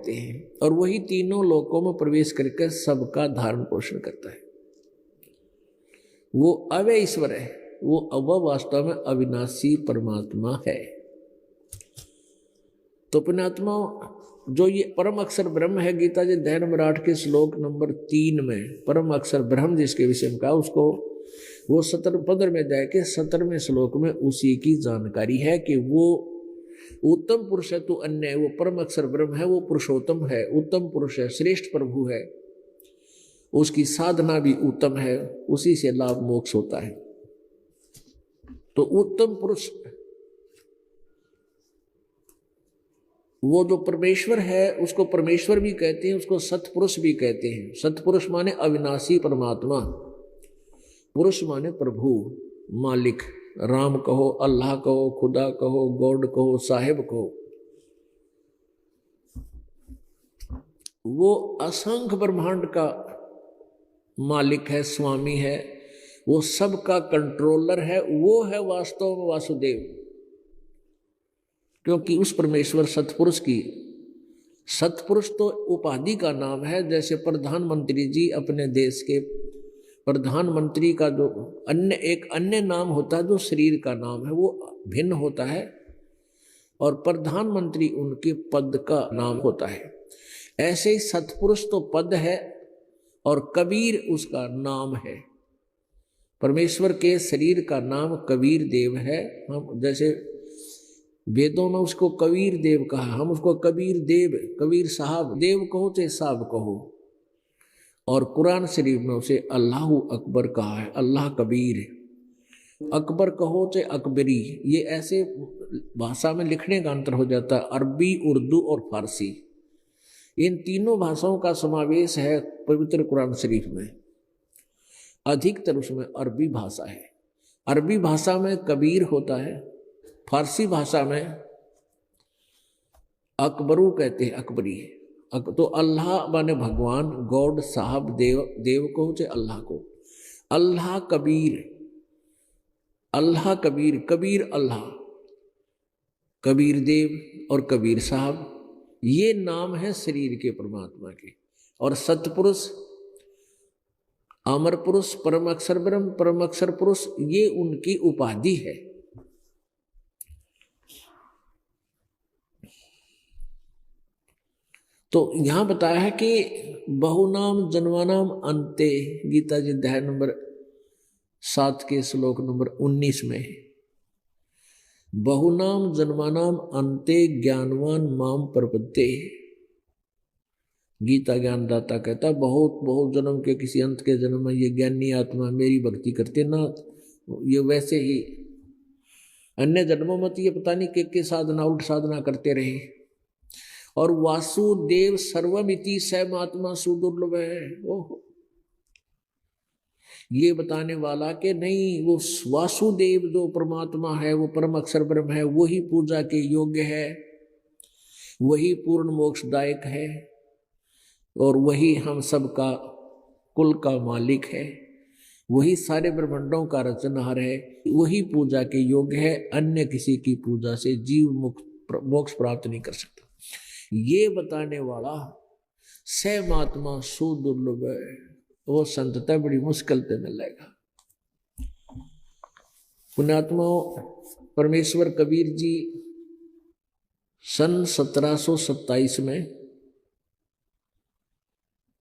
कहते हैं, और वही तीनों लोकों में प्रवेश करके सबका धारण पोषण करता है। वो अव्यय ईश्वर है, वो वास्तव में अविनाशी परमात्मा है। तो पुण्यात्मा, जो ये परम अक्षर ब्रह्म है, गीता जी अध्याय नंबर 8 के श्लोक नंबर 3 में परम अक्षर ब्रह्म जिसके विषय में कहा, उसको वो 15वें अध्याय के 17वें श्लोक में उसी की जानकारी है कि वो उत्तम पुरुष है, तो अन्य है, वो परम अक्षर ब्रह्म है, वो पुरुषोत्तम है, उत्तम पुरुष है, श्रेष्ठ प्रभु है, उसकी साधना भी उत्तम है, उसी से लाभ मोक्ष होता है। तो उत्तम पुरुष वो जो परमेश्वर है उसको परमेश्वर भी कहते हैं, उसको सतपुरुष भी कहते हैं। सतपुरुष माने अविनाशी परमात्मा, पुरुष माने प्रभु, मालिक, राम कहो, अल्लाह कहो, खुदा कहो, गॉड कहो, साहिब कहो। वो असंख्य ब्रह्मांड का मालिक है, स्वामी है, वो सबका कंट्रोलर है, वो है वास्तव में वासुदेव। क्योंकि उस परमेश्वर सतपुरुष की, सतपुरुष तो उपाधि का नाम है। जैसे प्रधानमंत्री जी अपने देश के प्रधानमंत्री का जो एक अन्य नाम होता है जो शरीर का नाम है, वो भिन्न होता है, और प्रधानमंत्री उनके पद का नाम होता है। ऐसे ही सतपुरुष तो पद है और कबीर उसका नाम है। परमेश्वर के शरीर का नाम कबीर देव है। हम जैसे वेदों में उसको कबीर देव कहा, हम उसको कबीर देव, कबीर साहब, देव कहो चाहे साहब कहो। और कुरान शरीफ में उसे अल्लाह अकबर कहा है, अल्लाह कबीर, अकबर कहो चाहे अकबरी। ये ऐसे भाषा में लिखने का अंतर हो जाता है, अरबी, उर्दू और फारसी, इन तीनों भाषाओं का समावेश है पवित्र कुरान शरीफ में। अधिकतर उसमें अरबी भाषा है। अरबी भाषा में कबीर होता है, फारसी भाषा में अकबरू कहते हैं, अकबरी। तो अल्लाह माने भगवान, गॉड, साहब, देव, देव को चाहे अल्लाह को। अल्लाह कबीर, अल्लाह कबीर, कबीर अल्लाह, कबीर देव और कबीर साहब, ये नाम है शरीर के परमात्मा के। और सतपुरुष, अमर पुरुष, परम अक्षर ब्रह्म, परम अक्षर पुरुष, ये उनकी उपाधि है। तो यहां बताया है कि बहुनाम जन्मानाम अंते, गीता जी अध्याय नंबर 7 के श्लोक नंबर 19 में, बहुनाम जन्मानाम अंते ज्ञानवान माम प्रपद्ये। गीता ज्ञानदाता कहता, बहुत बहुत जन्म के किसी अंत के जन्म में ये ज्ञानी आत्मा मेरी भक्ति करते ना, ये वैसे ही अन्य जन्मों में तो ये पता नहीं के साधना, उल्ट साधना करते रहे। और वासुदेव सर्वमिति सहमात्मा सुदुर्लभ है। ओहो, ये बताने वाला कि नहीं, वो वासुदेव जो परमात्मा है, वो परम अक्षर ब्रह्म है, वही पूजा के योग्य है, वही पूर्ण मोक्षदायक है, और वही हम सबका कुल का मालिक है, वही सारे ब्रह्मांडों का रचनहार है, वही पूजा के योग्य है। अन्य किसी की पूजा से जीव मुक्त मोक्ष प्राप्त नहीं कर सकता। ये बताने वाला सहमात्मा सुदुर्लभ है, वो संतता बड़ी मुश्किल से मिलेगा। पुण्यात्मा, परमेश्वर कबीर जी सन 1727 में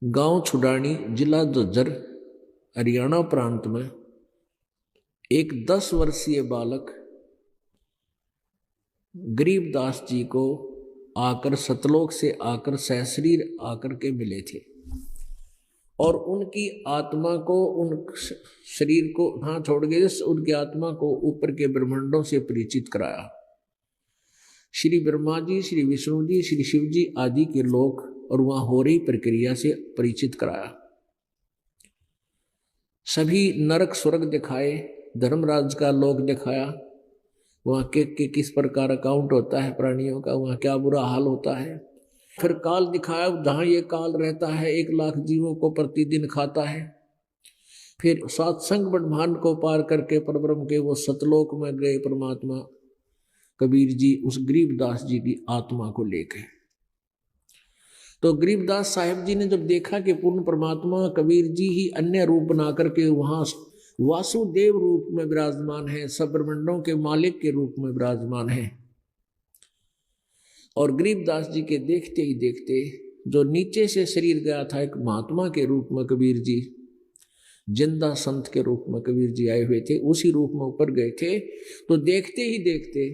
गांव छुडानी, जिला झज्जर, हरियाणा प्रांत में एक 10 वर्षीय बालक गरीबदास जी को आकर, सतलोक से आकर, सहशरीर आकर के मिले थे, और उनकी आत्मा को, उन शरीर को हाँ छोड़ गए, उनकी आत्मा को ऊपर के ब्रह्मांडों से परिचित कराया। श्री ब्रह्मा जी, श्री विष्णु जी, श्री शिव जी आदि के लोक और वहां हो रही प्रक्रिया से परिचित कराया। सभी नरक स्वर्ग दिखाए, धर्मराज का लोक दिखाया, वहाँ के किस प्रकार अकाउंट होता है प्राणियों का, वहाँ क्या बुरा हाल होता है। फिर काल दिखाया, जहाँ ये काल रहता है 1 लाख जीवों को प्रतिदिन खाता है। फिर सत्संग ब्रह्मांड को पार करके परब्रह्म के वो सतलोक में गए परमात्मा कबीर जी उस गरीबदास जी की आत्मा को लेकर। तो गरीबदास साहिब जी ने जब देखा कि पूर्ण परमात्मा कबीर जी ही अन्य रूप बना करके वहां वासुदेव रूप में विराजमान है, सब ब्रह्मांडों के मालिक के रूप में विराजमान है, और गरीबदास जी के देखते ही देखते जो नीचे से शरीर गया था एक महात्मा के रूप में कबीर जी, जिंदा संत के रूप में कबीर जी आए हुए थे, उसी रूप में ऊपर गए थे। तो देखते ही देखते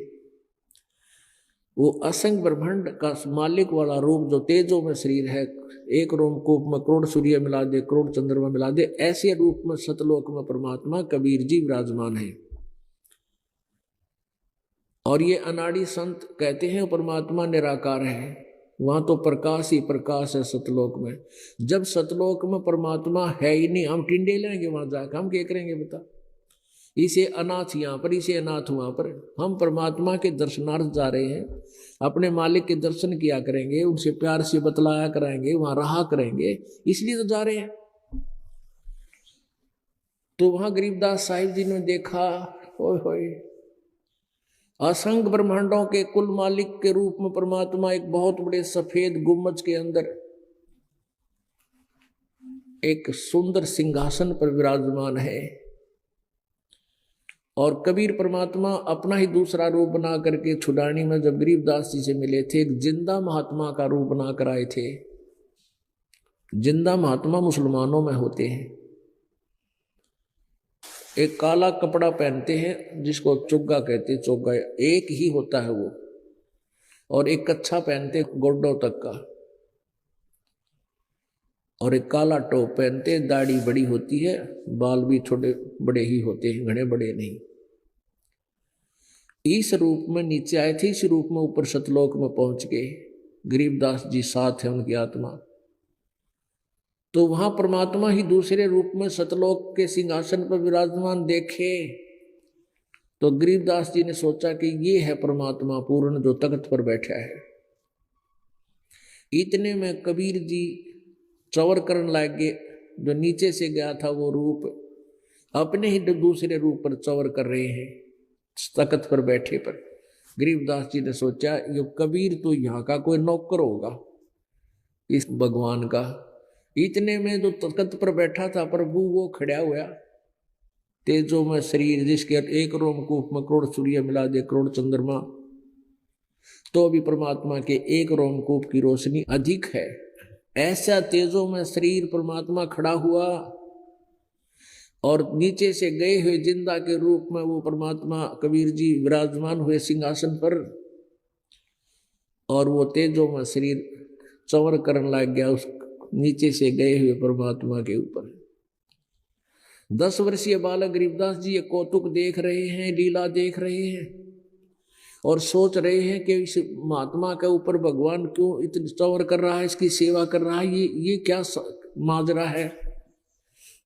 वो असंग ब्रह्मांड का मालिक वाला रूप जो तेजों में शरीर है, एक रोमकूप में करोड़ सूर्य मिला दे, करोड़ चंद्रमा मिला दे, ऐसे रूप में सतलोक में परमात्मा कबीर जी विराजमान है। और ये अनाड़ी संत कहते हैं परमात्मा निराकार है, वहां तो प्रकाश ही प्रकाश है सतलोक में। जब सतलोक में परमात्मा है ही नहीं, हम टिंडे लेंगे वहां जाकर, हम क्या करेंगे बता? इसे अनाथ यहाँ पर, इसे अनाथ वहां पर। हम परमात्मा के दर्शनार्थ जा रहे हैं, अपने मालिक के दर्शन किया करेंगे, उनसे प्यार से बतलाया करेंगे, वहां रहा करेंगे, इसलिए तो जा रहे हैं। तो वहां गरीबदास साहिब जी ने देखा, ओए होए, असंख्य ब्रह्मांडों के कुल मालिक के रूप में परमात्मा एक बहुत बड़े सफेद गुम्बज के अंदर एक सुंदर सिंहासन पर विराजमान है। और कबीर परमात्मा अपना ही दूसरा रूप बना करके छुड़ानी में जब गरीबदास जी से मिले थे, एक जिंदा महात्मा का रूप बना कर आए थे। जिंदा महात्मा मुसलमानों में होते हैं, एक काला कपड़ा पहनते हैं जिसको चुग्गा कहते हैं, चोगा एक ही होता है वो, और एक कच्छा पहनते गोड्डों तक का, और एक काला टोप पहनते, दाढ़ी बड़ी होती है, बाल भी छोटे बड़े ही होते हैं, घने बड़े नहीं। इस रूप में नीचे आए थे, इस रूप में ऊपर सतलोक में पहुंच गए। गरीबदास जी साथ है उनकी आत्मा। तो वहां परमात्मा ही दूसरे रूप में सतलोक के सिंहासन पर विराजमान देखे। तो गरीबदास जी ने सोचा कि ये है परमात्मा पूर्ण जो तख्त पर बैठा है। इतने में कबीर जी चवर करने लगे, जो नीचे से गया था वो रूप अपने ही दूसरे रूप पर चवर कर रहे हैं तख्त पर बैठे पर। गरीबदास जी ने सोचा ये कबीर तो यहाँ का कोई नौकर होगा इस भगवान का। इतने में जो तख्त पर बैठा था प्रभु वो खड़ा हुआ, तेजों में शरीर जिसके एक रोमकूप में करोड़ सूर्य मिला दे, करोड़ चंद्रमा, तो भी परमात्मा के एक रोमकूप की रोशनी अधिक है। ऐसा तेजों में शरीर परमात्मा खड़ा हुआ, और नीचे से गए हुए जिंदा के रूप में वो परमात्मा कबीर जी विराजमान हुए सिंहासन पर, और वो तेजों में शरीर चवर करने लग गया उस नीचे से गए हुए परमात्मा के ऊपर। 10 वर्षीय बालक गरीबदास जी ये कौतुक देख रहे हैं, लीला देख रहे हैं, और सोच रहे हैं कि इस महात्मा के ऊपर भगवान क्यों इतनी चवर कर रहा है, इसकी सेवा कर रहा है, ये क्या माजरा है।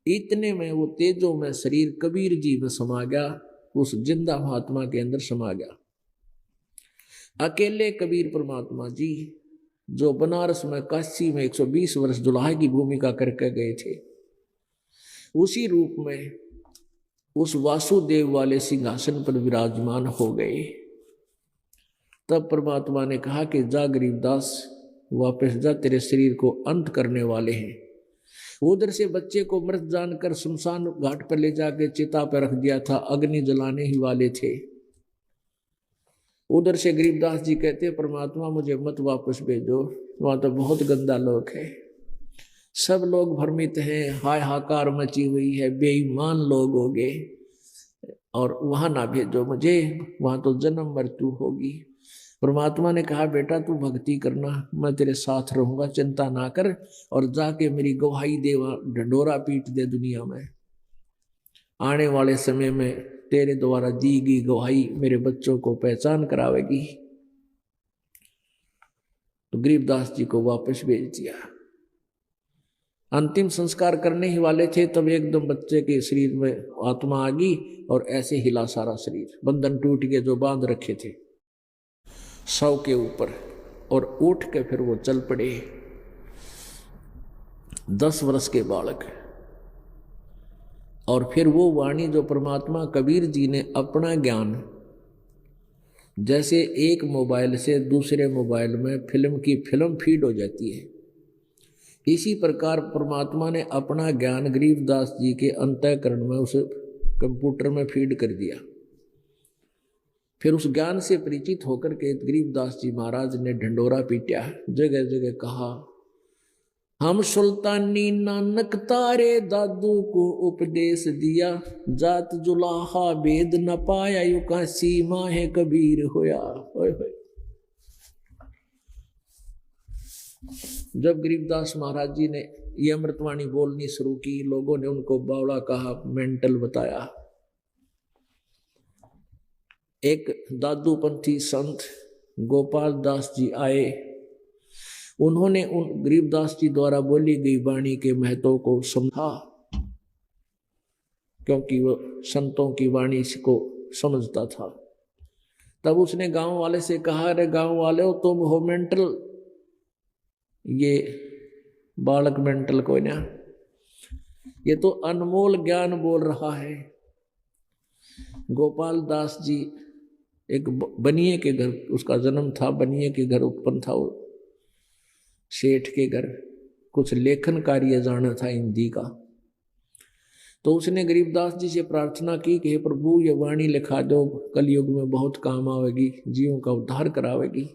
इतने में वो तेजों में शरीर कबीर जी में समा गया, उस जिंदा महात्मा के अंदर समा गया। अकेले कबीर परमात्मा जी जो बनारस में काशी में 120 वर्ष जुलाहे की भूमिका करके गए थे, उसी रूप में उस वासुदेव वाले सिंहासन पर विराजमान हो गए। तब परमात्मा ने कहा कि जा गरीबदास वापस जा, तेरे शरीर को अंत करने वाले हैं। उधर से बच्चे को मृत जानकर शमशान घाट पर ले जाके चिता पर रख दिया था, अग्नि जलाने ही वाले थे। उधर से गरीबदास जी कहते परमात्मा मुझे मत वापस भेजो, वहां तो बहुत गंदा लोग है, सब लोग भ्रमित हैं, हाय हाकार मची हुई है, बेईमान लोग हो गए, और वहां ना भेजो मुझे, वहां तो जन्म मृत्यु होगी। परमात्मा ने कहा बेटा तू भक्ति करना, मैं तेरे साथ रहूंगा, चिंता ना कर, और जाके मेरी गवाही दे, ढंडोरा पीट दे दुनिया में। आने वाले समय में तेरे द्वारा दी गई गवाही मेरे बच्चों को पहचान करावेगी। तो गरीबदास जी को वापस भेज दिया। अंतिम संस्कार करने ही वाले थे, तब एकदम बच्चे के शरीर में आत्मा आ गई और ऐसे हिला सारा शरीर, बंधन टूट गए जो बांध रखे थे शव के ऊपर, और उठ के फिर वो चल पड़े। 10 वर्ष के बालक। और फिर वो वाणी जो परमात्मा कबीर जी ने अपना ज्ञान, जैसे एक मोबाइल से दूसरे मोबाइल में फिल्म की फिल्म फीड हो जाती है, इसी प्रकार परमात्मा ने अपना ज्ञान गरीबदास जी के अंतःकरण में उस कंप्यूटर में फीड कर दिया। फिर उस ज्ञान से परिचित होकर के गरीबदास जी महाराज ने ढंडोरा पीटा, जगह जगह कहा, हम सुल्तानी नानक तारे दादू को उपदेश दिया, जात जुलाहा भेद न पाया, युका सीमा है कबीर होया। होय होय। जब गरीबदास महाराज जी ने ये अमृतवाणी बोलनी शुरू की, लोगों ने उनको बावड़ा कहा, मेंटल बताया। एक दादूपंथी संत गोपाल दास जी आए, उन्होंने उन गरीबदास जी द्वारा बोली गई वाणी के महत्व को समझा, क्योंकि वो संतों की वाणी को समझता था। तब उसने गांव वाले से कहा, अरे गांव वाले हो, तुम हो मेंटल, ये बालक मेंटल कोई ना, ये तो अनमोल ज्ञान बोल रहा है। गोपाल दास जी एक बनिए के घर, उसका जन्म था, बनिए के घर उत्पन्न था, वो सेठ के घर, कुछ लेखन कार्य जाना था हिंदी का। तो उसने गरीबदास जी से प्रार्थना की कि हे प्रभु, ये वाणी लिखा दो, कलयुग में बहुत काम आवेगी, जीवों का उद्धार करावेगी।